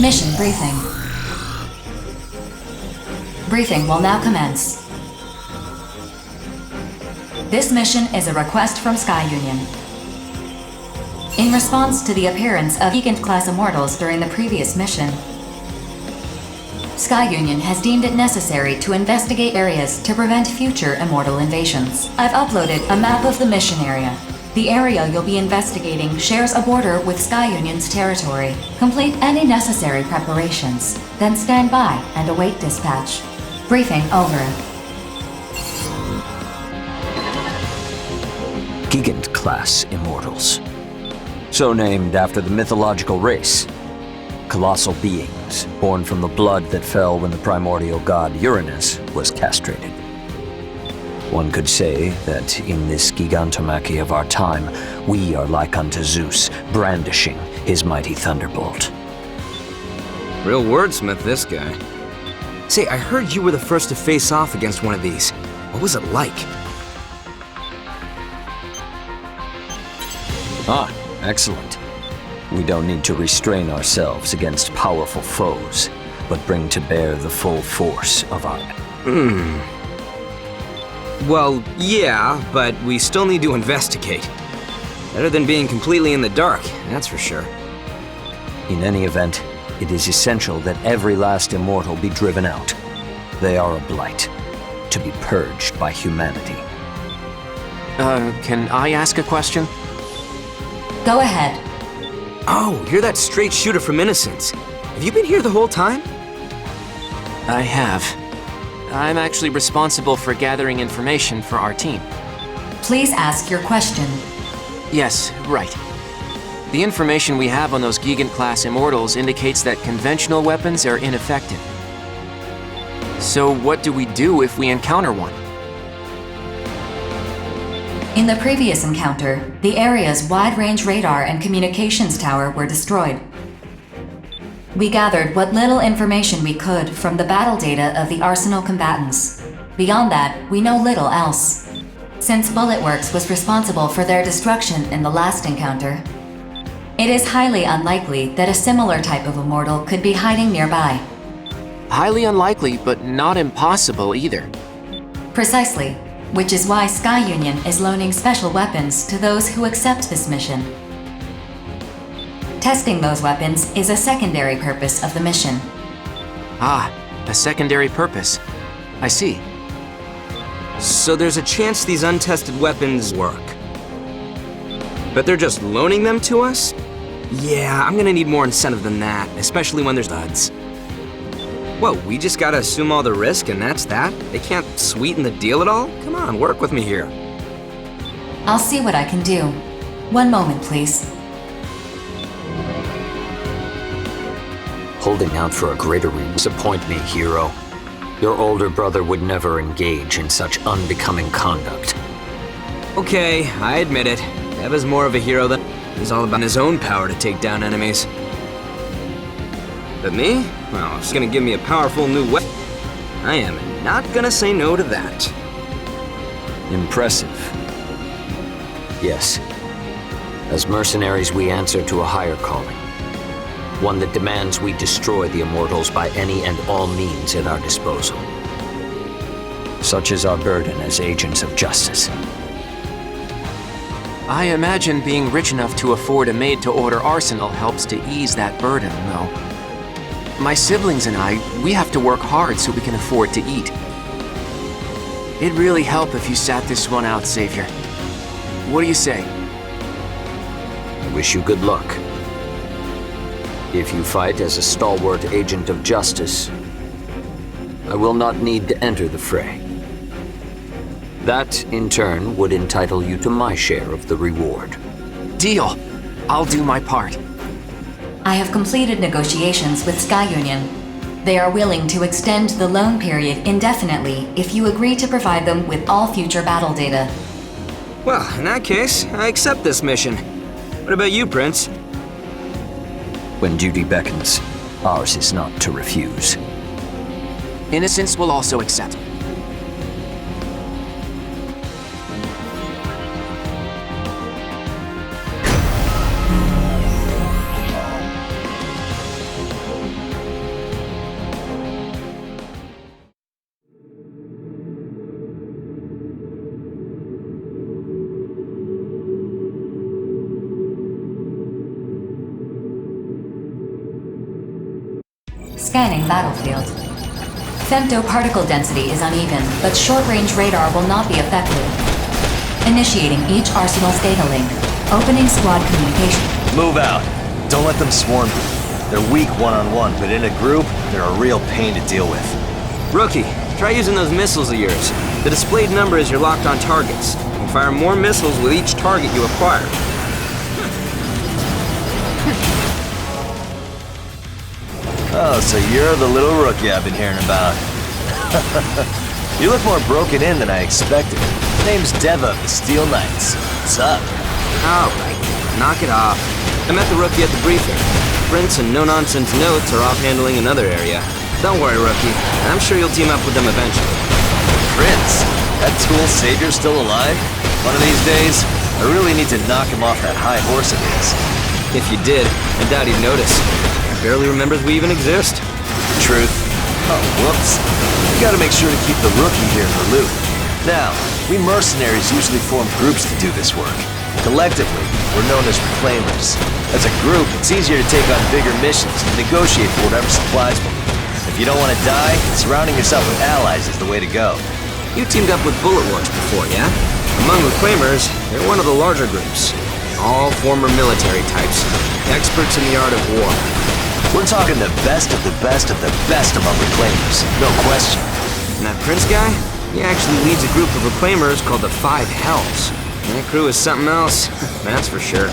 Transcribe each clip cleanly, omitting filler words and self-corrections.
Mission briefing. Briefing will now commence. This mission is a request from Sky Union. In response to the appearance of Gigant-class immortals during the previous mission, Sky Union has deemed it necessary to investigate areas to prevent future immortal invasions. I've uploaded a map of the mission area. The area you'll be investigating shares a border with Sky Union's territory. Complete any necessary preparations, then stand by and await dispatch. Briefing over. Gigant-class immortals. So named after the mythological race. Colossal beings, born from the blood that fell when the primordial god Uranus was castrated. One could say that in this gigantomachy of our time, we are like unto Zeus, brandishing his mighty thunderbolt. Real wordsmith, this guy. Say, I heard you were the first to face off against one of these. What was it like? Ah, excellent. We don't need to restrain ourselves against powerful foes, but bring to bear the full force of our... Well, yeah, but we still need to investigate. Better than being completely in the dark, that's for sure. In any event, it is essential that every last immortal be driven out. They are a blight, to be purged by humanity. Can I ask a question? Go ahead. Oh, you're that straight shooter from Innocence. Have you been here the whole time? I have. I'm actually responsible for gathering information for our team. Please ask your question. Yes, right. The information we have on those Gigant-class immortals indicates that conventional weapons are ineffective. So what do we do if we encounter one? In the previous encounter, the area's wide-range radar and communications tower were destroyed. We gathered what little information we could from the battle data of the Arsenal combatants. Beyond that, we know little else. Since Bulletworks was responsible for their destruction in the last encounter, it is highly unlikely that a similar type of immortal could be hiding nearby. Highly unlikely, but not impossible either. Precisely, which is why Sky Union is loaning special weapons to those who accept this mission. Testing those weapons is a secondary purpose of the mission. Ah, a secondary purpose. I see. So there's a chance these untested weapons work. But they're just loaning them to us? Yeah, I'm gonna need more incentive than that, especially when there's odds. What, we just gotta assume all the risk and that's that? They can't sweeten the deal at all? Come on, work with me here. I'll see what I can do. One moment, please. Holding out for a greater disappoint me, hero. Your older brother would never engage in such unbecoming conduct. Okay, I admit it. Dev is more of a hero than... He's all about his own power to take down enemies. But me? Well, it's gonna give me a powerful new weapon. I am not gonna say no to that. Impressive. Yes. As mercenaries, we answer to a higher calling. One that demands we destroy the immortals by any and all means at our disposal. Such is our burden as agents of justice. I imagine being rich enough to afford a made-to-order arsenal helps to ease that burden, though. My siblings and I, we have to work hard so we can afford to eat. It'd really help if you sat this one out, Savior. What do you say? I wish you good luck. If you fight as a stalwart agent of justice, I will not need to enter the fray. That, in turn, would entitle you to my share of the reward. Deal! I'll do my part. I have completed negotiations with Sky Union. They are willing to extend the loan period indefinitely if you agree to provide them with all future battle data. Well, in that case, I accept this mission. What about you, Prince? When duty beckons, ours is not to refuse. Innocence will also accept. Scanning battlefield. Femtoparticle density is uneven, but short-range radar will not be affected. Initiating each Arsenal's data link. Opening squad communication. Move out. Don't let them swarm you. They're weak one-on-one, but in a group, they're a real pain to deal with. Rookie, try using those missiles of yours. The displayed number is your locked-on targets. You fire more missiles with each target you acquire. Oh, so you're the little rookie I've been hearing about. You look more broken in than I expected. Name's Deva of the Steel Knights. What's up? Alright, knock it off. I met the rookie at the briefing. Prince and no-nonsense notes are off handling another area. Don't worry, rookie. I'm sure you'll team up with them eventually. Prince? That tool savior's still alive? One of these days, I really need to knock him off that high horse of his. If you did, I doubt he'd notice. He barely remembers we even exist. Truth. Oh, whoops. We gotta make sure to keep the rookie here in the loop. Now, we mercenaries usually form groups to do this work. Collectively, we're known as reclaimers. As a group, it's easier to take on bigger missions and negotiate for whatever supplies will. If you don't want to die, surrounding yourself with allies is the way to go. You teamed up with Bullet Wars before, yeah? Among reclaimers, they're one of the larger groups. All former military types, experts in the art of war. We're talking the best of the best of the best among reclaimers, no question. And that Prince guy? He actually leads a group of reclaimers called the Five Hells. That crew is something else, that's for sure.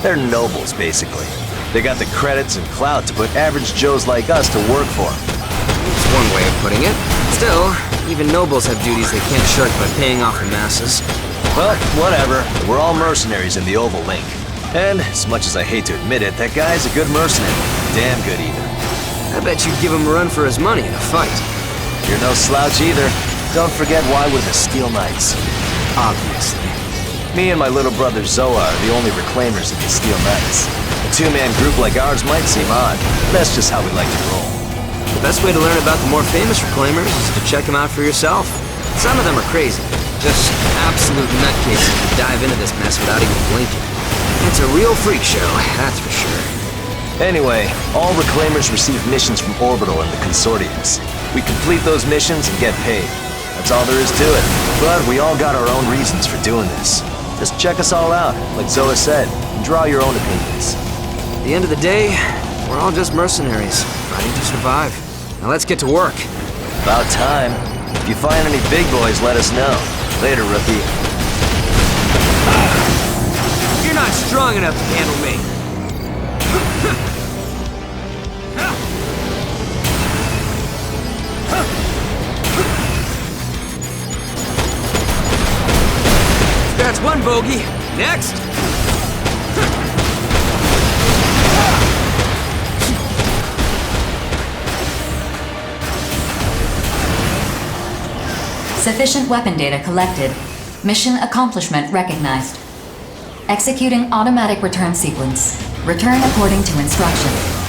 They're nobles, basically. They got the credits and clout to put average Joes like us to work for them. That's one way of putting it. Still, even nobles have duties they can't shirk by paying off the masses. Well, whatever. We're all mercenaries in the Oval Link. And, as much as I hate to admit it, that guy's a good mercenary. Damn good, even. I bet you'd give him a run for his money in a fight. You're no slouch either. Don't forget why we're the Steel Knights. Obviously. Me and my little brother Zoa are the only reclaimers of the Steel Knights. A two-man group like ours might seem odd, but that's just how we like to roll. The best way to learn about the more famous reclaimers is to check them out for yourself. Some of them are crazy. Just absolute nutcases who dive into this mess without even blinking. It's a real freak show, that's for sure. Anyway, all reclaimers receive missions from Orbital and the consortiums. We complete those missions and get paid. That's all there is to it. But we all got our own reasons for doing this. Just check us all out, like Zoa said, and draw your own opinions. At the end of the day, we're all just mercenaries, fighting to survive. Now let's get to work. About time. If you find any big boys, let us know. Later, rookie. You're not strong enough to handle me. That's one bogey. Next! Sufficient weapon data collected. Mission accomplishment recognized. Executing automatic return sequence. Return according to instruction.